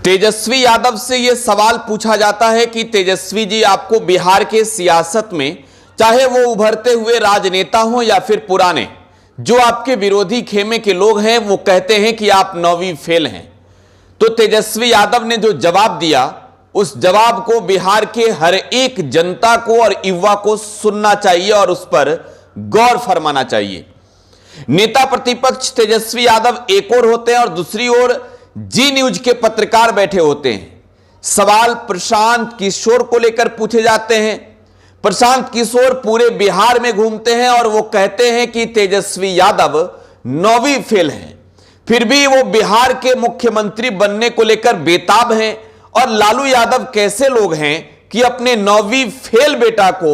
तेजस्वी यादव से यह सवाल पूछा जाता है कि तेजस्वी जी, आपको बिहार के सियासत में, चाहे वो उभरते हुए राजनेता हो या फिर पुराने, जो आपके विरोधी खेमे के लोग हैं वो कहते हैं कि आप 9वीं फेल हैं। तो तेजस्वी यादव ने जो जवाब दिया, उस जवाब को बिहार के हर एक जनता को और युवा को सुनना चाहिए और उस पर गौर फरमाना चाहिए। नेता प्रतिपक्ष तेजस्वी यादव एक ओर होते हैं और दूसरी ओर जी न्यूज के पत्रकार बैठे होते हैं। सवाल प्रशांत किशोर को लेकर पूछे जाते हैं। प्रशांत किशोर पूरे बिहार में घूमते हैं और वो कहते हैं कि तेजस्वी यादव 9वीं फेल हैं, फिर भी वो बिहार के मुख्यमंत्री बनने को लेकर बेताब हैं। और लालू यादव कैसे लोग हैं कि अपने 9वीं फेल बेटा को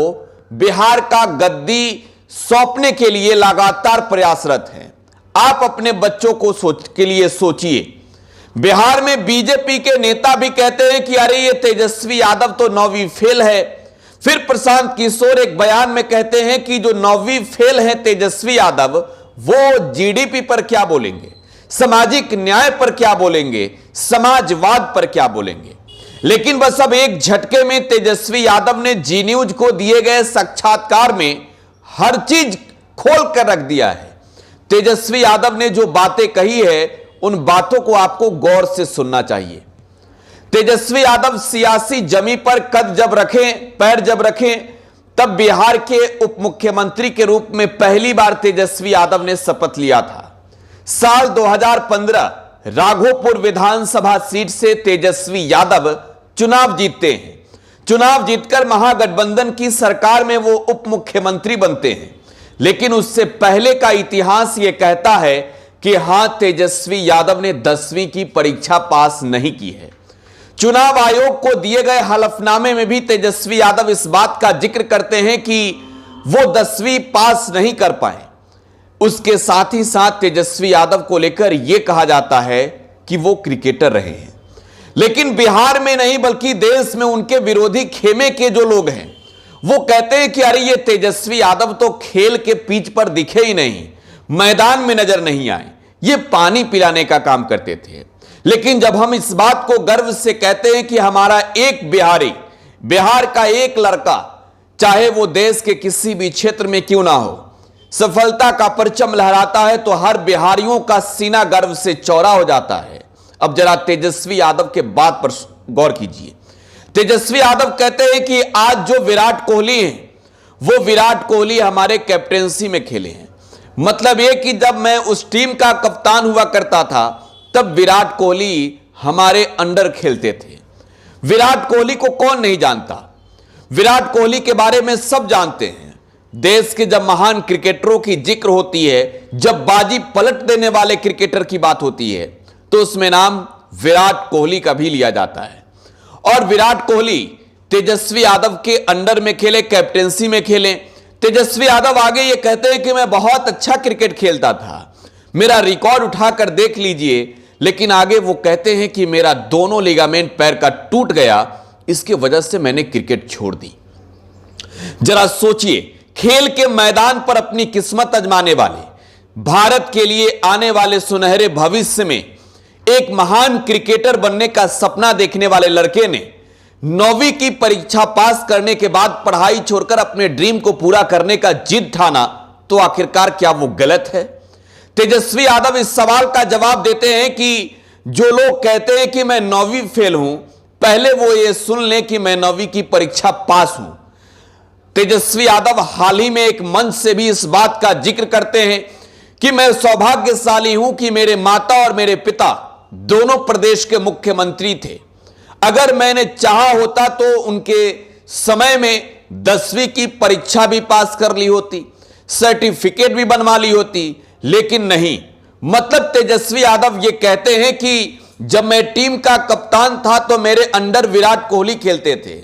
बिहार का गद्दी सौंपने के लिए लगातार प्रयासरत हैं। आप अपने बच्चों को के लिए सोचिए। बिहार में बीजेपी के नेता भी कहते हैं कि अरे ये तेजस्वी यादव तो 9वीं फेल है। फिर प्रशांत किशोर एक बयान में कहते हैं कि जो 9वीं फेल है तेजस्वी यादव, वो जीडीपी पर क्या बोलेंगे, सामाजिक न्याय पर क्या बोलेंगे, समाजवाद पर क्या बोलेंगे। लेकिन बस अब एक झटके में तेजस्वी यादव ने जी न्यूज को दिए गए साक्षात्कार में हर चीज खोल कर रख दिया है। तेजस्वी यादव ने जो बातें कही है, उन बातों को आपको गौर से सुनना चाहिए। तेजस्वी यादव सियासी जमी पर कद जब रखें, पैर जब रखें, तब बिहार के उप मुख्यमंत्री के रूप में पहली बार तेजस्वी यादव ने शपथ लिया था। साल 2015 राघोपुर विधानसभा सीट से तेजस्वी यादव चुनाव जीतते हैं। चुनाव जीतकर महागठबंधन की सरकार में वो उप मुख्यमंत्री बनते हैं। लेकिन उससे पहले का इतिहास यह कहता है कि हां, तेजस्वी यादव ने 10वीं की परीक्षा पास नहीं की है। चुनाव आयोग को दिए गए हलफनामे में भी तेजस्वी यादव इस बात का जिक्र करते हैं कि वो 10वीं पास नहीं कर पाए। उसके साथ ही साथ तेजस्वी यादव को लेकर यह कहा जाता है कि वो क्रिकेटर रहे हैं। लेकिन बिहार में नहीं बल्कि देश में उनके विरोधी खेमे के जो लोग हैं, वो कहते हैं कि अरे ये तेजस्वी यादव तो खेल के पिच पर दिखे ही नहीं, मैदान में नजर नहीं आए, ये पानी पिलाने का काम करते थे। लेकिन जब हम इस बात को गर्व से कहते हैं कि हमारा एक बिहारी, बिहार का एक लड़का, चाहे वो देश के किसी भी क्षेत्र में क्यों ना हो, सफलता का परचम लहराता है, तो हर बिहारियों का सीना गर्व से चौड़ा हो जाता है। अब जरा तेजस्वी यादव के बात पर गौर कीजिए। तेजस्वी यादव कहते हैं कि आज जो विराट कोहली हैं, वो विराट कोहली हमारे कैप्टेंसी में खेले हैं। मतलब यह कि जब मैं उस टीम का कप्तान हुआ करता था, तब विराट कोहली हमारे अंडर खेलते थे। विराट कोहली को कौन नहीं जानता? विराट कोहली के बारे में सब जानते हैं। देश के जब महान क्रिकेटरों की जिक्र होती है, जब बाजी पलट देने वाले क्रिकेटर की बात होती है, तो उसमें नाम विराट कोहली का भी लिया जाता है। और विराट कोहली तेजस्वी यादव के अंडर में खेले, कैप्टेंसी में खेले। तेजस्वी यादव आगे ये कहते हैं कि मैं बहुत अच्छा क्रिकेट खेलता था, मेरा रिकॉर्ड उठाकर देख लीजिए। लेकिन आगे वो कहते हैं कि मेरा दोनों लिगामेंट पैर का टूट गया, इसकी वजह से मैंने क्रिकेट छोड़ दी। जरा सोचिए, खेल के मैदान पर अपनी किस्मत आजमाने वाले, भारत के लिए आने वाले सुनहरे भविष्य में एक महान क्रिकेटर बनने का सपना देखने वाले लड़के ने 9वीं की परीक्षा पास करने के बाद पढ़ाई छोड़कर अपने ड्रीम को पूरा करने का जिद ठाना, तो आखिरकार क्या वो गलत है? तेजस्वी यादव इस सवाल का जवाब देते हैं कि जो लोग कहते हैं कि मैं 9वीं फेल हूं, पहले वो ये सुन लें कि मैं 9वीं की परीक्षा पास हूं। तेजस्वी यादव हाल ही में एक मंच से भी इस बात का जिक्र करते हैं कि मैं सौभाग्यशाली हूं कि मेरे माता और मेरे पिता दोनों प्रदेश के मुख्यमंत्री थे। अगर मैंने चाहा होता तो उनके समय में 10वीं की परीक्षा भी पास कर ली होती, सर्टिफिकेट भी बनवा ली होती, लेकिन नहीं। मतलब तेजस्वी यादव ये कहते हैं कि जब मैं टीम का कप्तान था तो मेरे अंडर विराट कोहली खेलते थे।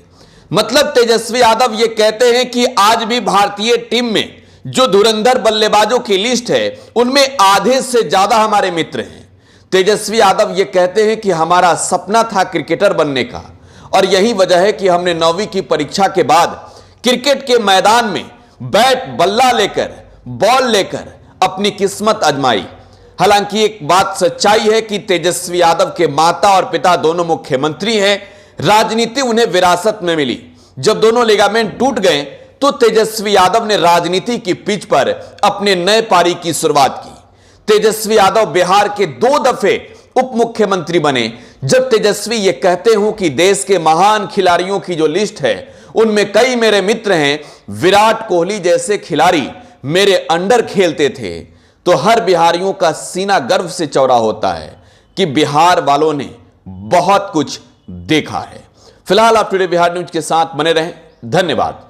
मतलब तेजस्वी यादव ये कहते हैं कि आज भी भारतीय टीम में जो धुरंधर बल्लेबाजों की लिस्ट है, उनमें आधे से ज्यादा हमारे मित्र हैं। तेजस्वी यादव ये कहते हैं कि हमारा सपना था क्रिकेटर बनने का, और यही वजह है कि हमने 9वीं की परीक्षा के बाद क्रिकेट के मैदान में बैट बल्ला लेकर, बॉल लेकर अपनी किस्मत आजमाई। हालांकि एक बात सच्चाई है कि तेजस्वी यादव के माता और पिता दोनों मुख्यमंत्री हैं। राजनीति उन्हें विरासत में मिली। जब दोनों लिगामेंट टूट गए तो तेजस्वी यादव ने राजनीति की पिच पर अपने नए पारी की शुरुआत की। तेजस्वी यादव बिहार के 2 दफे उप मुख्यमंत्री बने। जब तेजस्वी ये कहते हो कि देश के महान खिलाड़ियों की जो लिस्ट है उनमें कई मेरे मित्र हैं, विराट कोहली जैसे खिलाड़ी मेरे अंडर खेलते थे, तो हर बिहारियों का सीना गर्व से चौड़ा होता है कि बिहार वालों ने बहुत कुछ देखा है। फिलहाल आप टुडे बिहार न्यूज के साथ बने रहें। धन्यवाद।